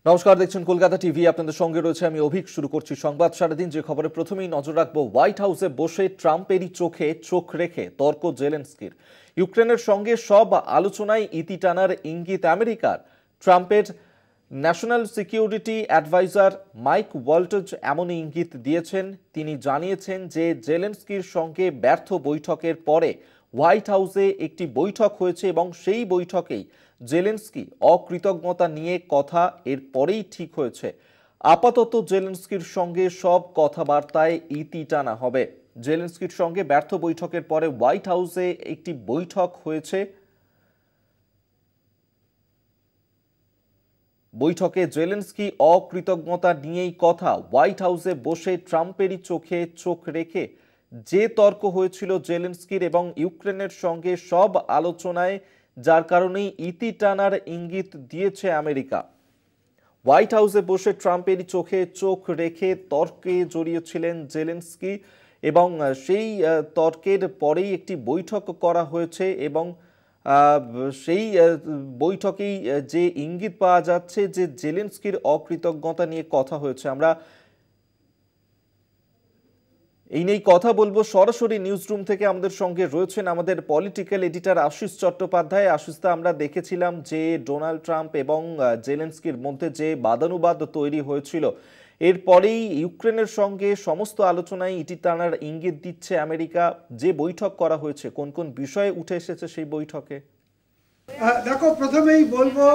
নমস্কার, দেখছেন কলকাতা টিভি। আপনাদের সঙ্গে রয়েছে আমি অভিক। শুরু করছি সংবাদ সারাদিন। যে খবরে প্রথমেই নজর রাখবো, হোয়াইট হাউসে বসে ট্রাম্পেরই চোখে চোখ রেখে তর্ক জেলেনস্কির। ইউক্রেনের সঙ্গে সব আলোচনায় ইতি টানার ইঙ্গিত আমেরিকার। ট্রাম্পের national security adviser Mike Waltz এমন ইঙ্গিত দিয়েছেন। তিনি জানিয়েছেন যে জেলেনস্কির সঙ্গে ব্যর্থ বৈঠকের পরে হোয়াইট হাউসে একটি বৈঠক হয়েছে এবং সেই বৈঠকেই জেলেনস্কি অকৃতজ্ঞতা নিয়ে কথা এর পরেই ঠিক হয়েছে। আপাতত জেলেনস্কির সঙ্গে সব কথাবার্তায় ইতি টানা হবে। জেলেনস্কির সঙ্গে ব্যর্থ বৈঠকের পরে হোয়াইট হাউসে একটি বৈঠক হয়েছে। বৈঠকে জেলেনস্কি অকৃতজ্ঞতা নিয়েই কথা। হোয়াইট হাউসে বসে ট্রাম্পেরই চোখে চোখ রেখে যে তর্ক হয়েছিল জেলেনস্কির এবং ইউক্রেনের সঙ্গে সব আলোচনায়, যার কারণেই ইতি টানার ইঙ্গিত দিয়েছে আমেরিকা। হোয়াইট হাউসে বসে ট্রাম্পেরই চোখে চোখ রেখে তর্কে জড়িয়েছিলেন জেলেনস্কি এবং সেই তর্কের পরেই একটি বৈঠক করা হয়েছে এবং সেই বৈঠকেই যে ইঙ্গিত পাওয়া যাচ্ছে যে জেলেনস্কির অকৃতজ্ঞতা নিয়ে কথা হয়েছে। আমরা এই নিয়েই কথা বলবো। সরাসরি নিউজ রুম থেকে আমাদের সঙ্গে রয়েছেন আমাদের পলিটিক্যাল এডিটর আশিস চট্টোপাধ্যায়। আশিসদা, আমরা দেখেছিলাম যে ডোনাল্ড ট্রাম্প এবং জেলেনস্কির মধ্যে যে বাদানুবাদ তৈরি হয়েছিল, এরপরেই ইউক্রেনের সঙ্গে সমস্ত আলোচনায় ইতি টানার ইঙ্গিত দিচ্ছে আমেরিকা। যে বৈঠক করা হয়েছে, কোন কোন বিষয়ে উঠে এসেছে সেই বৈঠকে? দেখো, প্রথমেই বলবো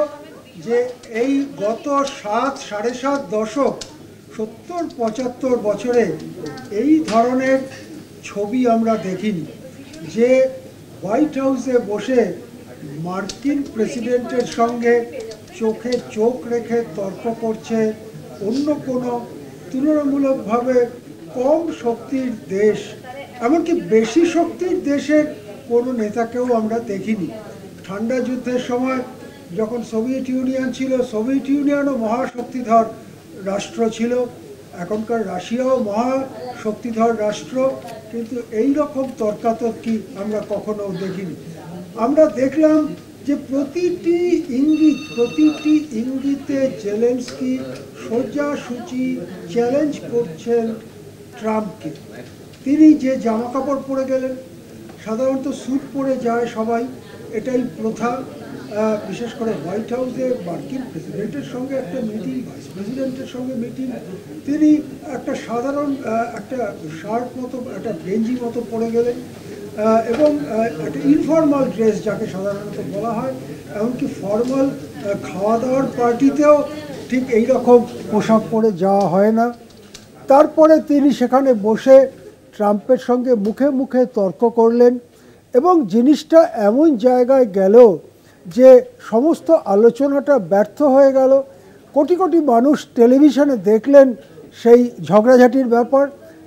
যে এই গত সাড়ে সাত দশক 70-75 বছরে এই ধরনের ছবি আমরা দেখিনি, যে হোয়াইট হাউসে বসে মার্কিন প্রেসিডেন্টের সঙ্গে চোখে চোখ রেখে তর্ক করছে অন্য কোনো তুলনামূলকভাবে কম শক্তির দেশ, এমনকি বেশি শক্তির দেশের কোনো নেতাকেও আমরা দেখিনি। ঠান্ডা যুদ্ধের সময় যখন সোভিয়েত ইউনিয়ন ছিল, সোভিয়েত ইউনিয়নও মহাশক্তিধর রাষ্ট্র ছিল, এখনকার রাশিয়াও মহাশক্তিধর রাষ্ট্র, কিন্তু এই রকম তর্কাতর্কি আমরা কখনো দেখিনি। আমরা দেখলাম যে প্রতিটি ইঙ্গিতে জেলেনস্কি সোজাসুজি চ্যালেঞ্জ করছেন ট্রাম্পকে। তিনি যে জামা কাপড় পরে গেলেন, সাধারণত স্যুট পরে যায় সবাই, এটাই প্রথা। বিশেষ করে হোয়াইট হাউসে মার্কিন প্রেসিডেন্টের সঙ্গে একটা মিটিং, ভাইস প্রেসিডেন্টের সঙ্গে মিটিং, তিনি একটা সাধারণ একটা শার্ট মতো, একটা গেঞ্জি মতো পরে গেলেন এবং একটা ইনফর্মাল ড্রেস যাকে সাধারণত বলা হয়। এমনকি ফর্মাল খাওয়া দাওয়ার পার্টিতেও ঠিক এই রকম পোশাক পরে যাওয়া হয় না। তারপরে তিনি সেখানে বসে ট্রাম্পের সঙ্গে মুখে মুখে তর্ক করলেন এবং জিনিসটা এমন জায়গায় গেল যে সমস্ত আলোচনাটা ব্যর্থ হয়ে গেল। কোটি কোটি মানুষ টেলিভিশনে দেখলেন সেই ঝগড়াঝাটির ব্যাপার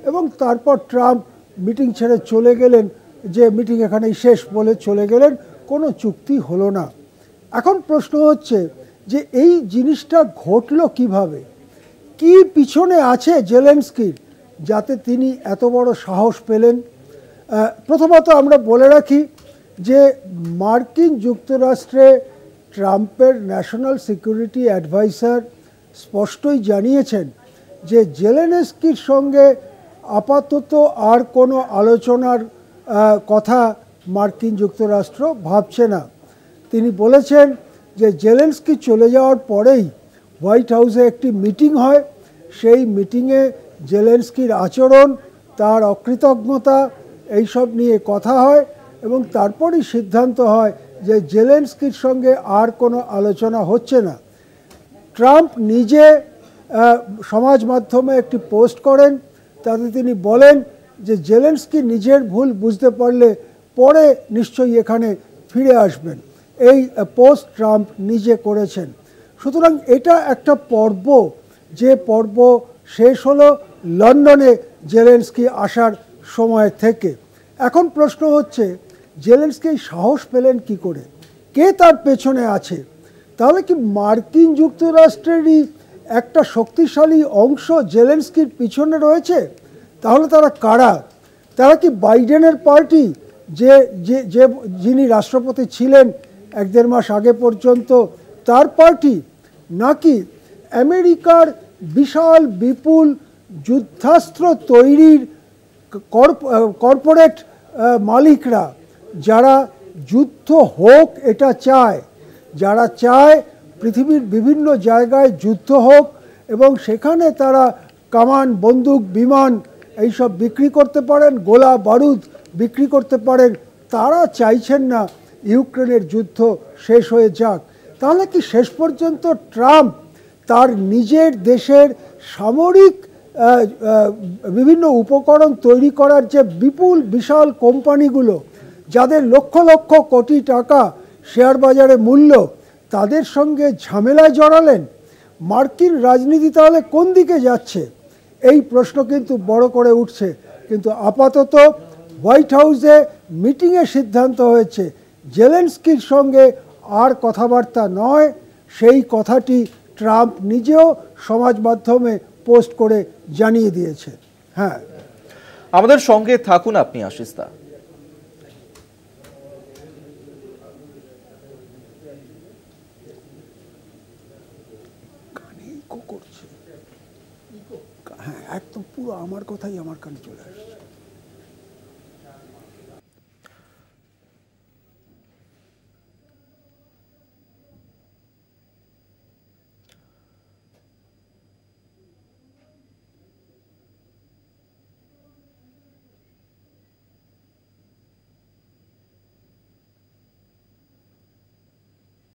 এবং তারপর ট্রাম্প মিটিং ছেড়ে চলে গেলেন, যে মিটিং এখানেই শেষ বলে চলে গেলেন, কোনো চুক্তি হলো না। এখন প্রশ্ন হচ্ছে যে এই জিনিসটা ঘটলো কিভাবে, কি পিছনে আছে জেলেনস্কির যাতে তিনি এত বড় সাহস পেলেন? প্রথমত আমরা বলে রাখি যে মার্কিন যুক্তরাষ্ট্রে ট্রাম্পের ন্যাশনাল সিকিউরিটি অ্যাডভাইজার স্পষ্টই জানিয়েছেন যে জেলেনস্কির সঙ্গে আপাতত আর কোনো আলোচনার কথা মার্কিন যুক্তরাষ্ট্র ভাবছে না। তিনি বলেছেন যে জেলেনস্কি চলে যাওয়ার পরেই হোয়াইট হাউসে একটি মিটিং হয়, সেই মিটিংয়ে জেলেনস্কির আচরণ, তার অকৃতজ্ঞতা এইসব নিয়ে কথা হয় এবং তারপরই সিদ্ধান্ত হয় যে জেলেনস্কির সঙ্গে আর কোনো আলোচনা হচ্ছে না। ট্রাম্প নিজে সমাজ মাধ্যমে একটি পোস্ট করেন, তাতে তিনি বলেন যে জেলেনস্কি নিজের ভুল বুঝতে পারলে পরে নিশ্চয়ই এখানে ফিরে আসবেন। এই পোস্ট ট্রাম্প নিজে করেছেন। সুতরাং এটা একটা পর্ব, যে পর্ব শেষ হলো লন্ডনে জেলেনস্কি আসার সময় থেকে। এখন প্রশ্ন হচ্ছে জেলেনস্কি সাহস পেলেন কি করে, কে তার পেছনে আছে? তাহলে কি মার্কিন যুক্তরাষ্ট্রেরই একটা শক্তিশালী অংশ জেলেনস্কির পিছনে রয়েছে? তাহলে তারা কারা? তারা কি বাইডেনের পার্টি, যিনি রাষ্ট্রপতি ছিলেন 1-1.5 মাস আগে পর্যন্ত, তার পার্টি? নাকি আমেরিকার বিশাল বিপুল যুদ্ধাস্ত্র তৈরির কর্পোরেট মালিকরা, যারা যুদ্ধ হোক এটা চায়, যারা চায় পৃথিবীর বিভিন্ন জায়গায় যুদ্ধ হোক এবং সেখানে তারা কামান, বন্দুক, বিমান এইসব বিক্রি করতে পারেন, গোলা বারুদ বিক্রি করতে পারেন, তারা চাইছেন না ইউক্রেনের যুদ্ধ শেষ হয়ে যাক। তাহলে কি শেষ পর্যন্ত ট্রাম্প তার নিজের দেশের সামরিক বিভিন্ন উপকরণ তৈরি করার যে বিপুল বিশাল কোম্পানিগুলো, যাদের লক্ষ লক্ষ কোটি টাকা শেয়ার বাজারে মূল্য, তাদের সঙ্গে ঝামেলায় জড়ালেন? মার্কিন রাজনীতি তাহলে কোন দিকে যাচ্ছে, এই প্রশ্ন কিন্তু বড় করে উঠছে। কিন্তু আপাতত হোয়াইট হাউসে মিটিংয়ে সিদ্ধান্ত হয়েছে জেলেনস্কির সঙ্গে আর কথাবার্তা নয়। সেই কথাটি ট্রাম্প নিজেও সমাজ মাধ্যমে পোস্ট করে জানিয়ে দিয়েছে। হ্যাঁ, আমাদের সঙ্গে থাকুন আপনি, আশিস দা। হ্যাঁ, একদম পুরো আমার কথাই আমার কানে চলে আসছে।